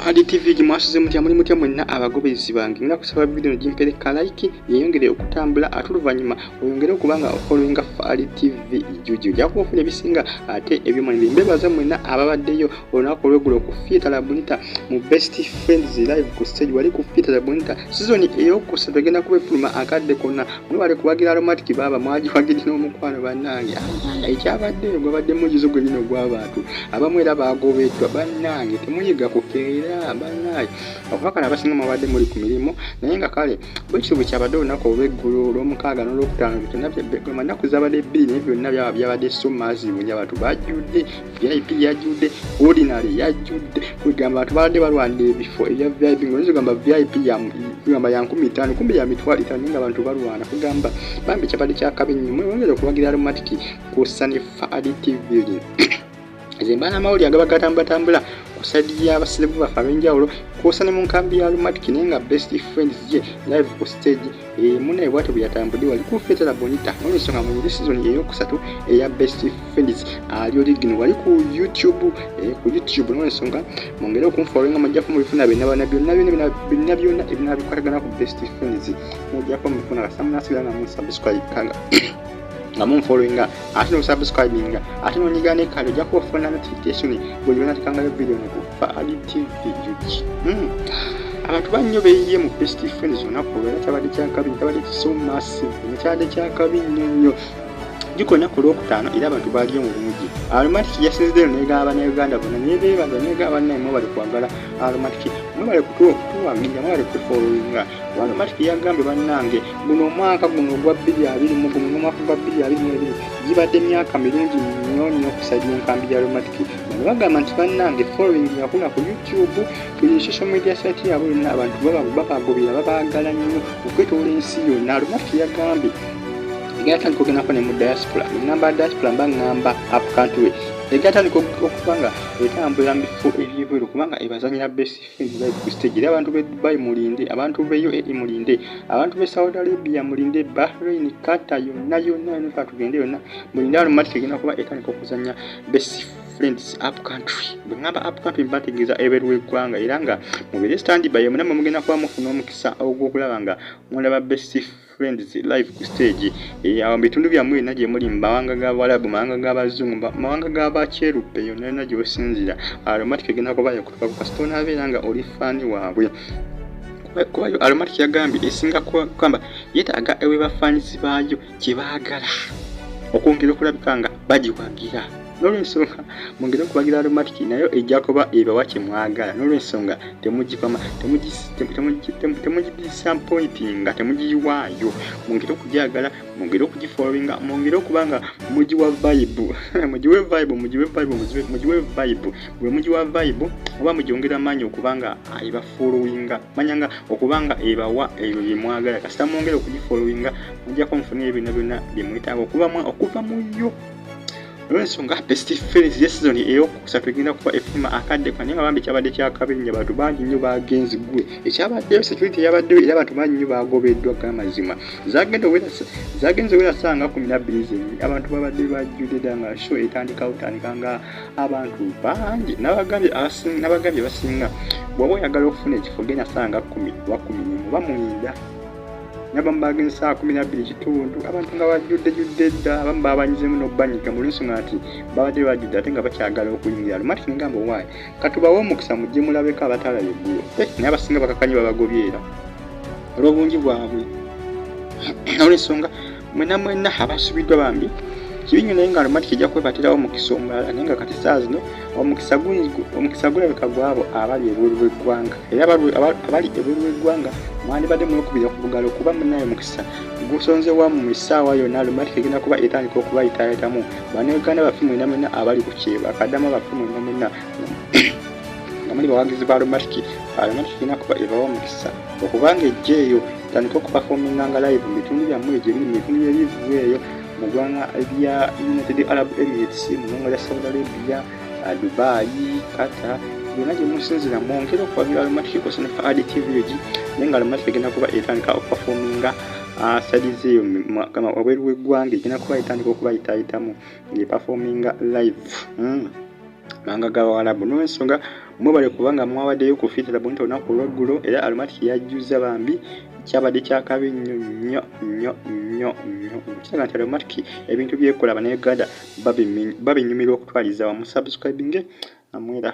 Fahadi TV gimwasuze mutya muli mutya mwenna abagobezi bange nga kusaba video jimpereka like yeyongere okutambula atuluvanyuma oyongere okubanga following Fahadi TV juju jakufuna ebisinga ate ebyomani mbebaza mwenna ababaddeyo olunaku olweggulo ku Theatre Bonita mu Best Friends live ku stage wali ku Theatre Bonita season eyokusatu egenda kubefuluma akadde konna mwebale kubagira aromatic baba mwagiwagidde n'omukwano bannange ekyabaddeyo gwabadde mugizo gwe bino gw'abantu abamwe era bagobeddwa bannange temuyiga kukeera bannange abakala abasinga mubadde muri ku mirimu naye nga kale bwekibu kyabadde olunaku olw'eggulu olw'omukaaga n'olwokutaano byonna ennaku zabadde bbiri naye byonna byabadde so massive nnyo abantu bajjudde VIP yajjudde ordinary yajjudde kugamba abantu babadde balwanira ebifo ebya VIP ng'oyinza kugamba VIP kugamba ya 50 kumbe ya 500 nga abantu balwana kugamba bambi kyabadde kyakabi nnyo mwongere okubagira aromatic ku Sunny Fahadi TV Zimbana mawuli agabagatambatambula kusadi y'abaselebu bafa ab'enjawulo kwosane mu nkambi ya aromatic nenga Best Friends ye live ku stage muna ebwate buyatambudi wali ku Theatre Bonita n'ensonga mu season eyokusatu eya Best Friends ali origin wali ku YouTube n'ensonga mongere okunfollowinga majjafu mu bifuna byonna ebinabikwatagana ku Best Friends mujjafu mu bifuna kasamuna sigala mu subscribe kanga ngamu followinga ate no subscribinga ate no nyigane kale jako ofuna notification bwe yona tikanga video ne ku Fahadi TV juji abantu bannyo beyiye mu Best Friends onakubera kyabadde kyakabi kyabadde so massive kyabadde kyakabi nnyo gikona ku lwokutaano era abantu baaliyo mu bungi aromatic yasinzidde negaba ne Uganda bonna nebebaza negaba naye mubali kwagala aromatic mubali kutuwagira mubali kufollowinga aromatic yagambye bannange guno omwaka guno gwa 2020 mu mwaka gwa 2022 gibadde myaka mirungi nnyo kusajja enkambi ya aromatic bagamba nti bannange following yakula ku YouTube ku social media site yabo yonna abantu babagobera babagala nnyo okwetoola ensi yonna aromatic yagambye egata niko gena kone mu diaspora ngamba diaspora ngamba up country egata niko okubanga etambula mbifu ebyebweru kubanga ebazanyira Best Friends live ku stage era abantu be Dubai mulinde abantu be UAE mulinde abantu be Saudi Arabia mulinde Bahrain Qatar yonna tugende yonna mulinde aromatic gena kuba etaniko kuzanya Best Friends up country ngamba up country mbategeza eberuwe gwanga era nga mubere stand by muna mugena kwa mufuna omukisa ogwokulabanga mulaba Best Friends live ku stage awo bitundu byamwe naje muri mbawanga g'Abarabu mawanga g'Abazungu mawanga g'Abacherupe yonna naje osinzira aromatic gena kuba yakutuka ku stone aberanga oli fani waabwe kuba aromatic yagambye esinga kwamba yetaaga ewe bafanizi baayo kyebaagala okwongera okulabikanga bagiwagira n'olwensonga mungere okubagira aromatic nayo ejja kuba ebawa kyemwagala n'olwensonga temugipama temugidisappointinga temugiyiwaayo mungere okujagala mungere okugifollowinga mungere okubanga mugiwa vibe mugiwe vibe bwe mugiwa vibe oba mugyongera amaanyi okubanga ebafollowinga manyanga okubanga ebawa ebyo byemwagala kasita mungere okugifollowinga mujja kumufuna ebintu byonna byemwetaaga okuva mu yo olwensonga Best Friends season eyokusatu egenda kuba efuluma akadde kwanye nga bambi kyabadde kyakabi nnyo abantu bangi nnyo bagenzi gwe ekyabaddeyo security yabaddeyo era abantu bangi nnyo bagobeddwa g'amazima zagenze wera sanga 12 abantu babadde bajjudde ddala nga show etandika nga abantu bangi n'abagambye basinga bw'oba oyagala okufuna ekifo genda sanga 10 wa 10 oba mwenda nabambaga saa 12 kitundu abantu nga bajjudde dda abamu babanyizemu n'obbanyiga mu lwensonga nti babadde bajjudde ate nga bakyagala okuyingira aromatic ngamba owaayi katubawo omukisa mujje mulabeko abatalaba eggulo naye abasinga bakakanye babagobyera olw'obungi bwabwe olwensonga mwenna abasubiddwa bambi kibinyo naye nga aromatic ejja kwebatirawo omukisa omulala naye nga kati saa zino omukisa gulabika gwabo abali ebweru w'eggwanga era abali ebweru w'eggwanga mwandibadde mulokubira ku bugalo kuba munaye mukisa gusonze wamu mu essaawa yonna aromatic egenda kuba etandika okubayitaayitamu bannayuganda baffe mwenna abali ku kyeba akaddamu baffe mwenna nga muli bawagizi ba aromatic egenda kuba ebawa omukisa okubanga ejja eyo tandika okupafoominganga live mu bitundu byammwe egyo ebiri mu bitundu by'ebivu eyo mu ggwanga ebya United Arab Emirates mu ggwanga lya Saudi Arabia Dubai Qatar byonna gye musinzira mwongere okubagira aromatic ku Sunny Fahadi TV naye nga aromatic egenda kuba etandika okupafominga sadize eyo wabweru w'eggwanga egenda kuba etandika okubayitaayitamu ng'epafominga live manga g'Abawarabu n'ensonga mwebale kubanga mwawaddeyo ku Feed Lab nti olunaku olw'eggulo era Almati yajjuza bambi kyabadde kyakabi nnyo kiraga nti Almati ebintu byekola Bannayuganda babinyumirwa okutwaliza wamu. Subscribing namwera.